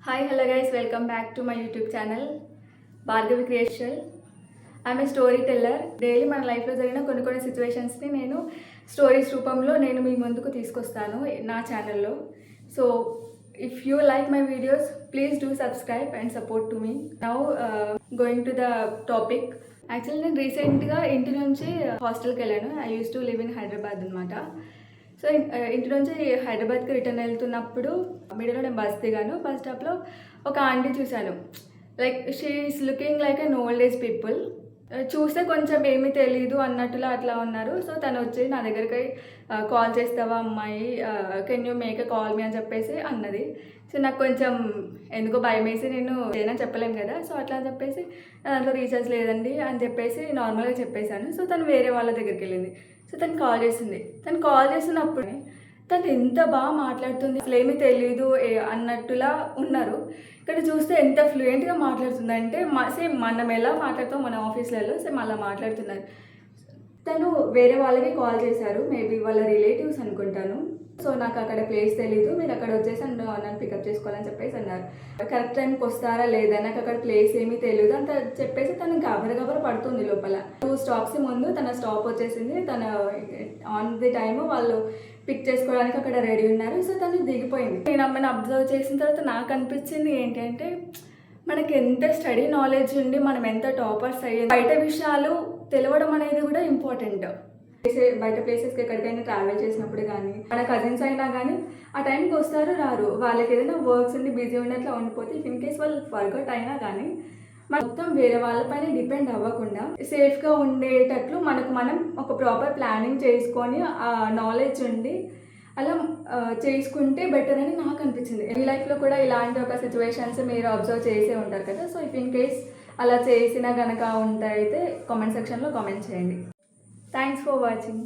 Hi, hello guys, welcome back to my YouTube channel, Bhargavi Creation. I'm a storyteller. Daily మన లైఫ్లో జరిగిన కొన్ని సిచ్యువేషన్స్ని నేను స్టోరీస్ రూపంలో నేను మీ ముందుకు తీసుకొస్తాను నా ఛానల్లో. So if you like my videos please do subscribe and support to me. Now going to the topic. Actually నేను రీసెంట్గా ఇంటి నుంచి హాస్టల్కి వెళ్ళాను. I use to live in Hyderabad అనమాట. సో ఇంటి నుంచి హైదరాబాద్కి రిటర్న్ వెళ్తున్నప్పుడు మిడిల్లో నేను బస్ దిగాను. బస్ స్టాప్లో ఒక ఆంటీ చూశాను. Like she is looking like an old age people. చూస్తే కొంచెం ఏమీ తెలీదు అన్నట్టులా అట్లా ఉన్నారు. సో తను వచ్చి నా దగ్గరికి కాల్ చేస్తావా అమ్మాయి, can you make a call me అని చెప్పేసి అన్నది. సో నాకు కొంచెం ఎందుకో భయం వేసి నేను ఏదైనా చెప్పలేను కదా. సో అట్లా అని చెప్పేసి దాంట్లో రీఛార్జ్ లేదండి అని చెప్పేసి నార్మల్గా చెప్పేశాను. సో తను వేరే వాళ్ళ దగ్గరికి వెళ్ళింది. సో తను కాల్ చేసింది. తను కాల్ చేసినప్పుడు తను ఎంత బాగా మాట్లాడుతుంది, అసలు ఏమీ తెలీదు అన్నట్టులా ఉన్నారు. ఇక్కడ చూస్తే ఎంత ఫ్లూయెంట్గా మాట్లాడుతుంది అంటే సేమ్ మనం ఎలా మాట్లాడుతాం మన ఆఫీస్లలో సేమ్ అలా మాట్లాడుతున్నారు. తను వేరే వాళ్ళకి కాల్ చేశారు, మేబీ వాళ్ళ రిలేటివ్స్ అనుకుంటాను. సో నాకు అక్కడ ప్లేస్ తెలీదు, మీరు అక్కడ వచ్చేసి నన్ను పికప్ చేసుకోవాలని చెప్పేసి అన్నారు. కరెక్ట్ టైంకి వస్తారా లేదా, నాకు అక్కడ ప్లేస్ ఏమీ తెలియదు అంత చెప్పేసి తను గబర పడుతుంది లోపల. 2 స్టాప్స్ ముందు తన స్టాప్ వచ్చేసింది. తన ఆన్ ది టైమ్ వాళ్ళు పిక్ చేసుకోవడానికి అక్కడ రెడీ ఉన్నారు. సో తను దిగిపోయింది. నేను అమ్మని అబ్జర్వ్ చేసిన తర్వాత నాకు అనిపించింది ఏంటంటే, మనకి ఎంత స్టడీ నాలెడ్జ్ ఉండి మనం ఎంత టాపర్స్ అయ్యి బయట విషయాలు తెలవడం అనేది కూడా ఇంపార్టెంట్. బయట ప్లేసెస్కి ఎక్కడికైనా ట్రావెల్ చేసినప్పుడు కానీ మన కజిన్స్ అయినా కానీ ఆ టైంకి వస్తారు రారు, వాళ్ళకి ఏదైనా వర్క్స్ ఉండి బిజీ ఉండి అట్లా ఉండిపోతే ఇన్ కేస్ వాళ్ళు ఫర్గట్ అయినా కానీ మొత్తం వేరే వాళ్ళపైన డిపెండ్ అవ్వకుండా సేఫ్గా ఉండేటట్లు మనం ఒక ప్రాపర్ ప్లానింగ్ చేసుకొని ఆ నాలెడ్జ్ ఉండి అలా చేసుకుంటే బెటర్ అని నాకు అనిపించింది. మీ లైఫ్లో కూడా ఇలాంటి ఒక సిచ్యువేషన్స్ మీరు అబ్జర్వ్ చేసే ఉంటారు కదా. సో ఇఫ్ ఇన్ కేస్ అలా చేసినా కనుక ఉంటే అయితే కామెంట్ సెక్షన్లో కామెంట్ చేయండి. Thanks for watching.